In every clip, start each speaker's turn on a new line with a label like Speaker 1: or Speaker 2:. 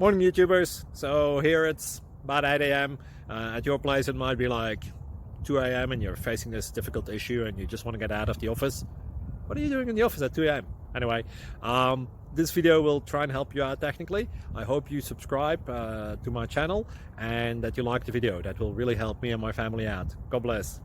Speaker 1: Morning YouTubers. So here it's about 8 a.m. At your place it might be like 2 a.m. and you're facing this difficult issue and you just want to get out of the office. What are you doing in the office at 2 a.m.? Anyway, this video will try and help you out technically. I hope you subscribe to my channel and that you like the video. That will really help me and my family out. God bless.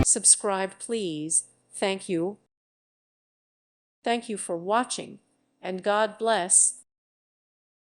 Speaker 2: Subscribe, please. Thank you. Thank you for watching, and God bless.